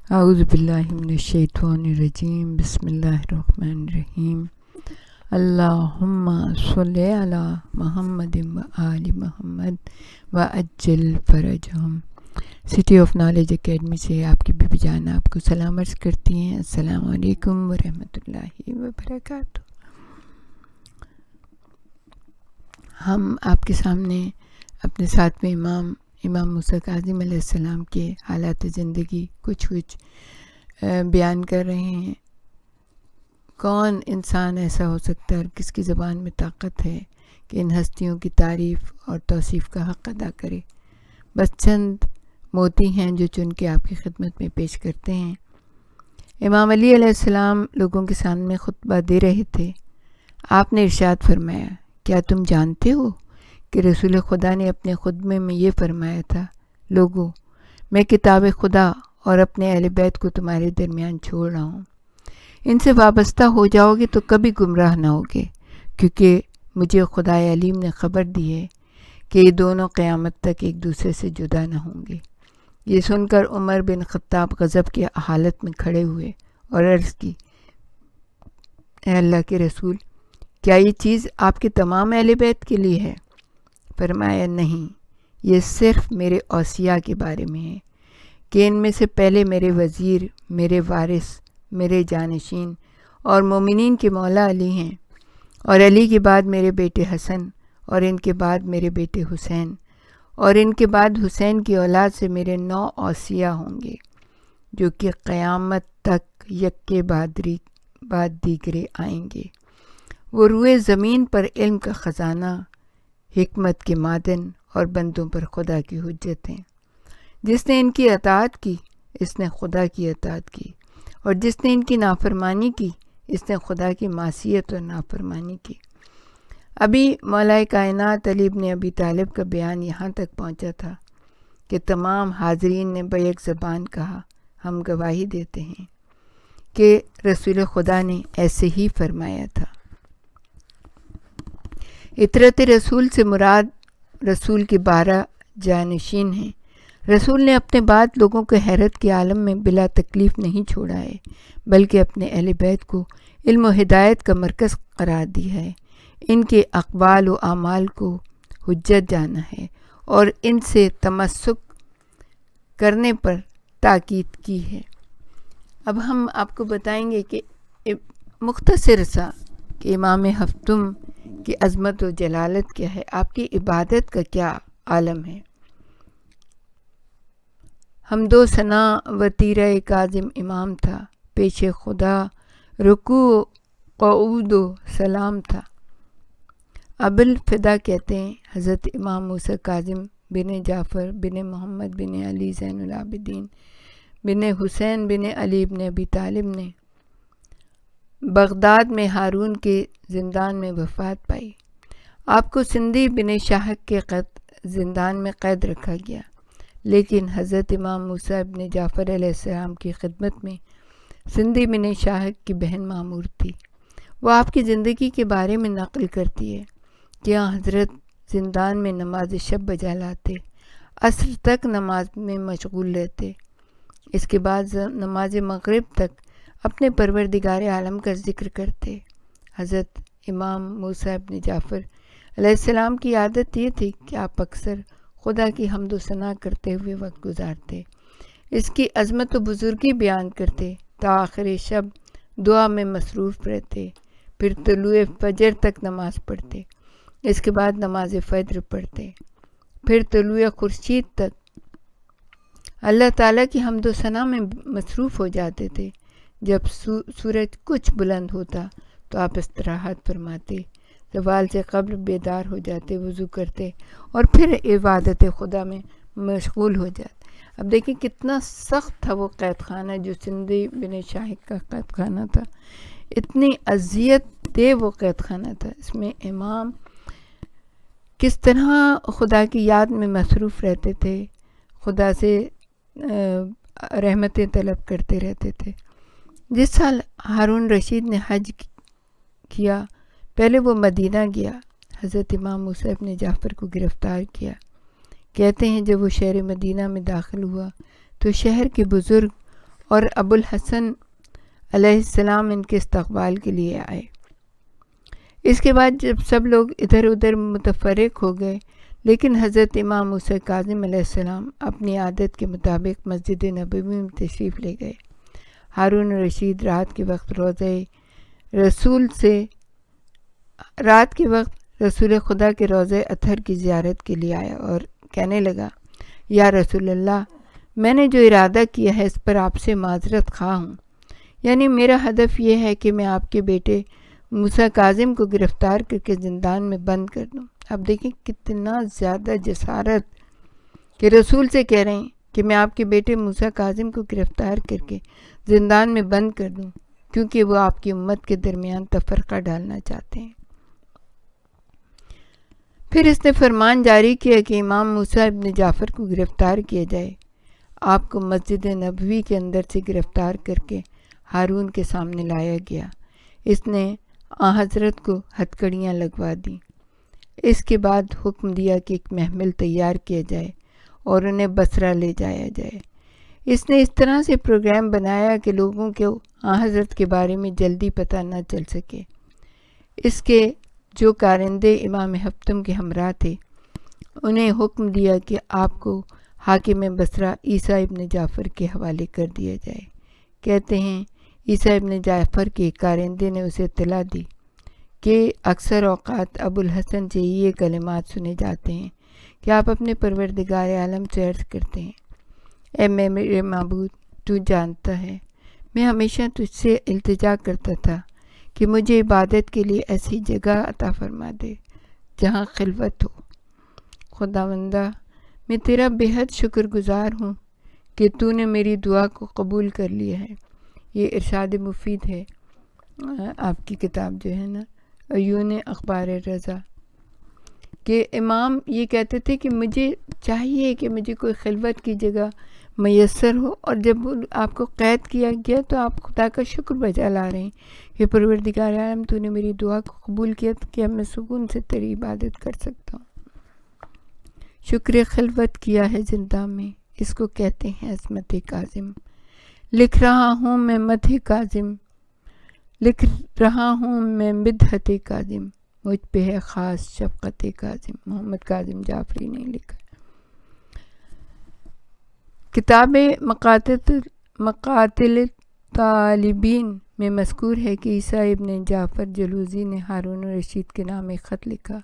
اعوذ باللہ من الشیطان الرجیم بسم اللہ الرحمن الرحیم اللہم صلی علی محمد و آل محمد و عجل فرجہم۔ سٹی آف نالج اکیڈمی سے آپ کی بیبی جان آپ کو سلام عرض کرتی ہیں۔ السلام علیکم ورحمۃ اللہ وبرکاتہ۔ ہم آپ کے سامنے اپنے ساتویں امام موسیٰ کاظم علیہ السلام کے حالات زندگی کچھ بیان کر رہے ہیں۔ کون انسان ایسا ہو سکتا ہے اور کس کی زبان میں طاقت ہے کہ ان ہستیوں کی تعریف اور توصیف کا حق ادا کرے؟ بس چند موتی ہیں جو چن کے آپ کی خدمت میں پیش کرتے ہیں۔ امام علی علیہ السلام لوگوں کے سامنے خطبہ دے رہے تھے۔ آپ نے ارشاد فرمایا، کیا تم جانتے ہو کہ رسول خدا نے اپنے خطبے میں یہ فرمایا تھا، لوگو میں کتاب خدا اور اپنے اہل بیت کو تمہارے درمیان چھوڑ رہا ہوں، ان سے وابستہ ہو جاؤ گے تو کبھی گمراہ نہ ہوگے، کیونکہ مجھے خدائے علیم نے خبر دی ہے کہ یہ دونوں قیامت تک ایک دوسرے سے جدا نہ ہوں گے۔ یہ سن کر عمر بن خطاب غضب کی حالت میں کھڑے ہوئے اور عرض کی، اے اللہ کے رسول، کیا یہ چیز آپ کے تمام اہل بیت کے لیے ہے؟ فرمایا، نہیں، یہ صرف میرے اوصیاء کے بارے میں ہے کہ ان میں سے پہلے میرے وزیر، میرے وارث، میرے جانشین اور مومنین کے مولا علی ہیں، اور علی کے بعد میرے بیٹے حسن، اور ان کے بعد میرے بیٹے حسین، اور ان کے بعد حسین کی اولاد سے میرے 9 اوصیاء ہوں گے، جو کہ قیامت تک یک کے بعد دیگرے آئیں گے۔ وہ روئے زمین پر علم کا خزانہ، حکمت کے معدن اور بندوں پر خدا کی حجت ہیں۔ جس نے ان کی اطاعت کی اس نے خدا کی اطاعت کی، اور جس نے ان کی نافرمانی کی اس نے خدا کی معصیت اور نافرمانی کی۔ ابھی مولا کائنات علی بن ابی طالب کا بیان یہاں تک پہنچا تھا کہ تمام حاضرین نے بیک زبان کہا، ہم گواہی دیتے ہیں کہ رسول خدا نے ایسے ہی فرمایا تھا۔ اطرت رسول سے مراد رسول کے 12 جانشین ہیں۔ رسول نے اپنے بعد لوگوں کو حیرت کے عالم میں بلا تکلیف نہیں چھوڑا ہے، بلکہ اپنے اہل بیت کو علم و ہدایت کا مرکز قرار دیا ہے، ان کے اقوال و اعمال کو حجت جانا ہے اور ان سے تمسک کرنے پر تاکید کی ہے۔ اب ہم آپ کو بتائیں گے کہ مختصر سا کہ امام ہفتم کی عظمت و جلالت کیا ہے، آپ کی عبادت کا کیا عالم ہے۔ حمد و ثنا و تیرہ کاظم امام تھا، پیش خدا رکوع قعود و سلام تھا۔ ابوالفدا کہتے ہیں، حضرت امام موسیٰ کاظم بن جعفر بن محمد بن علی زین العابدین بن حسین بن علی بن ابی طالب نے بغداد میں ہارون کے زندان میں وفات پائی۔ آپ کو سندھی بن شاہق کے زندان میں قید رکھا گیا، لیکن حضرت امام موسیٰ بن جعفر علیہ السلام کی خدمت میں سندھی بن شاہق کی بہن معمور تھی۔ وہ آپ کی زندگی کے بارے میں نقل کرتی ہے کہ حضرت زندان میں نماز شب بجا لاتے، عصر تک نماز میں مشغول رہتے، اس کے بعد نماز مغرب تک اپنے پروردگار عالم کا ذکر کرتے۔ حضرت امام موسیٰ بن جعفر علیہ السلام کی عادت یہ تھی کہ آپ اکثر خدا کی حمد و ثنا کرتے ہوئے وقت گزارتے، اس کی عظمت و بزرگی بیان کرتے، تا آخر شب دعا میں مصروف رہتے، پھر طلوع فجر تک نماز پڑھتے، اس کے بعد نماز فجر پڑھتے، پھر طلوع خورشید تک اللہ تعالیٰ کی حمد و ثنا میں مصروف ہو جاتے تھے۔ جب سورج کچھ بلند ہوتا تو آپ استراحت فرماتے، زوال سے قبل بیدار ہو جاتے، وضو کرتے اور پھر عبادت خدا میں مشغول ہو جاتے۔ اب دیکھیں کتنا سخت تھا وہ قید خانہ جو سندھی بن شاہق کا قید خانہ تھا، اتنی اذیت دہ وہ قید خانہ تھا۔ اس میں امام کس طرح خدا کی یاد میں مصروف رہتے تھے، خدا سے رحمتیں طلب کرتے رہتے تھے۔ جس سال ہارون رشید نے حج کیا، پہلے وہ مدینہ گیا، حضرت امام موسیٰ بن جعفر کو گرفتار کیا۔ کہتے ہیں جب وہ شہر مدینہ میں داخل ہوا تو شہر کے بزرگ اور ابو الحسن علیہ السلام ان کے استقبال کے لیے آئے۔ اس کے بعد جب سب لوگ ادھر ادھر متفرق ہو گئے، لیکن حضرت امام موسیٰ کاظم علیہ السلام اپنی عادت کے مطابق مسجد نبوی میں تشریف لے گئے۔ ہارون رشید رات کے وقت رسول خدا کے روضہ اطہر کی زیارت کے لیے آیا اور کہنے لگا، یا رسول اللہ، میں نے جو ارادہ کیا ہے اس پر آپ سے معذرت خواہ ہوں۔ یعنی میرا ہدف یہ ہے کہ میں آپ کے بیٹے موسیٰ کاظم کو گرفتار کر کے زندان میں بند کر دوں۔ اب دیکھیں کتنا زیادہ جسارت کہ رسول سے کہہ رہے ہیں کہ میں آپ کے بیٹے موسیٰ کاظم کو گرفتار کر کے زندان میں بند کر دوں، کیونکہ وہ آپ کی امت کے درمیان تفرقہ ڈالنا چاہتے ہیں۔ پھر اس نے فرمان جاری کیا کہ امام موسیٰ ابن جعفر کو گرفتار کیا جائے۔ آپ کو مسجد نبوی کے اندر سے گرفتار کر کے ہارون کے سامنے لایا گیا۔ اس نے حضرت کو ہتھکڑیاں لگوا دیں۔ اس کے بعد حکم دیا کہ ایک محمل تیار کیا جائے اور انہیں بصرہ لے جایا جائے۔ اس نے اس طرح سے پروگرام بنایا کہ لوگوں کو حضرت کے بارے میں جلدی پتہ نہ چل سکے۔ اس کے جو کارندے امام حتم کے ہمراہ تھے انہیں حکم دیا کہ آپ کو حاکم بصرہ عیسیٰ ابن جعفر کے حوالے کر دیا جائے۔ کہتے ہیں عیسیٰ ابن جعفر کے کارندے نے اسے اطلاع دی کہ اکثر اوقات ابو الحسن سے یہ کلمات سنے جاتے ہیں کہ آپ اپنے پروردگار عالم سے عرض کرتے ہیں، اے میرے معبود، تو جانتا ہے میں ہمیشہ تجھ سے التجا کرتا تھا کہ مجھے عبادت کے لیے ایسی جگہ عطا فرما دے جہاں خلوت ہو۔ خداوندہ، میں تیرا بے حد شکر گزار ہوں کہ تو نے میری دعا کو قبول کر لیا ہے۔ یہ ارشاد مفید ہے، آپ کی کتاب جو ہے نا عیون اخبار رضا، کہ امام یہ کہتے تھے کہ مجھے چاہیے کہ مجھے کوئی خلوت کی جگہ میسر ہو، اور جب آپ کو قید کیا گیا تو آپ خدا کا شکر بجا لا رہے ہیں کہ پروردگار عالم تو نے میری دعا کو قبول کیا کہ اب میں سکون سے تیری عبادت کر سکتا ہوں۔ شکر خلوت کیا ہے زندہ میں، اس کو کہتے ہیں عظمت کاظم۔ لکھ رہا ہوں میں مدح کاظم، لکھ رہا ہوں میں مدحت کاظم، مجھ پہ ہے خاص شفقت کاظم۔ محمد کاظم جعفری نے لکھا۔ کتاب مقاتل طالبین میں مذکور ہے کہ عیسیٰ ابن جعفر جلوزی نے ہارون رشید کے نام ایک خط لکھا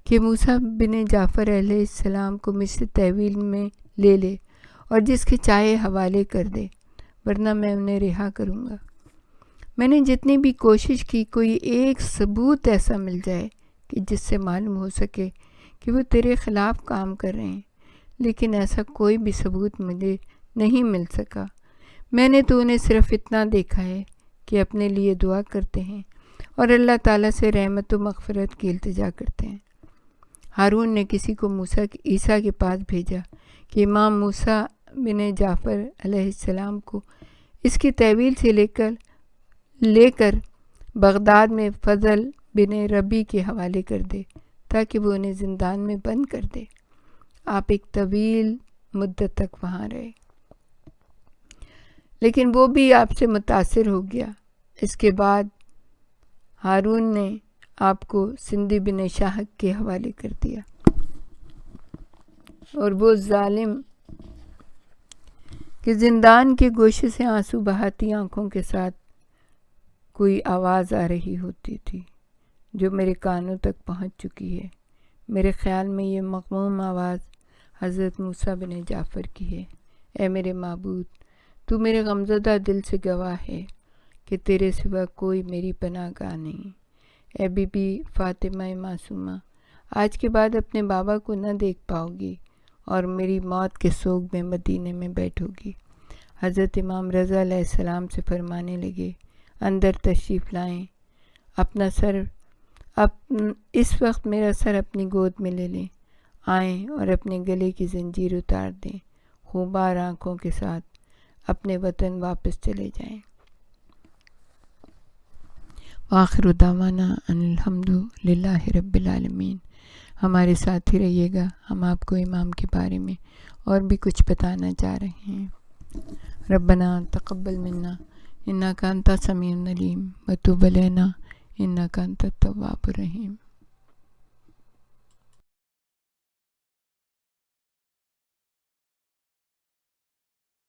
کہ موسیٰ بن جعفر علیہ السلام کو مجھ سے تحویل میں لے لے اور جس کے چاہے حوالے کر دے، ورنہ میں انہیں رہا کروں گا۔ میں نے جتنی بھی کوشش کی کوئی ایک ثبوت ایسا مل جائے کہ جس سے معلوم ہو سکے کہ وہ تیرے خلاف کام کر رہے ہیں، لیکن ایسا کوئی بھی ثبوت مجھے نہیں مل سکا۔ میں نے تو انہیں صرف اتنا دیکھا ہے کہ اپنے لیے دعا کرتے ہیں اور اللہ تعالیٰ سے رحمت و مغفرت کی التجا کرتے ہیں۔ ہارون نے کسی کو عیسیٰ کے پاس بھیجا کہ امام موسیٰ بن جعفر علیہ السلام کو اس کی تحویل سے لے کر بغداد میں فضل بن ربی کے حوالے کر دے تاکہ وہ انہیں زندان میں بند کر دے۔ آپ ایک طویل مدت تک وہاں رہے، لیکن وہ بھی آپ سے متاثر ہو گیا۔ اس کے بعد ہارون نے آپ کو سندھی بن شاہق کے حوالے کر دیا، اور وہ ظالم کہ زندان کے گوشے سے آنسو بہاتی آنکھوں کے ساتھ کوئی آواز آ رہی ہوتی تھی جو میرے کانوں تک پہنچ چکی ہے۔ میرے خیال میں یہ مغموم آواز حضرت موسیٰ بن جعفر کی ہے۔ اے میرے معبود، تو میرے غمزدہ دل سے گواہ ہے کہ تیرے سوا کوئی میری پناہ گاہ نہیں۔ اے بی بی فاطمہ معصومہ، آج کے بعد اپنے بابا کو نہ دیکھ پاؤ گی اور میری موت کے سوگ میں مدینے میں بیٹھو گی۔ حضرت امام رضا علیہ السلام سے فرمانے لگے، اندر تشریف لائیں، اپنا سر اس وقت میرا سر اپنی گود میں لے لیں، آئیں اور اپنے گلے کی زنجیر اتار دیں، خوبار آنکھوں کے ساتھ اپنے وطن واپس چلے جائیں۔ وآخر دعوانا ان الحمد للہ رب العالمین۔ ہمارے ساتھ ہی رہیے گا، ہم آپ کو امام کے بارے میں اور بھی کچھ بتانا چاہ رہے ہیں۔ ربنا تقبل منا انک انت السمیع العلیم وتب علینا انک انت التواب الرحیم.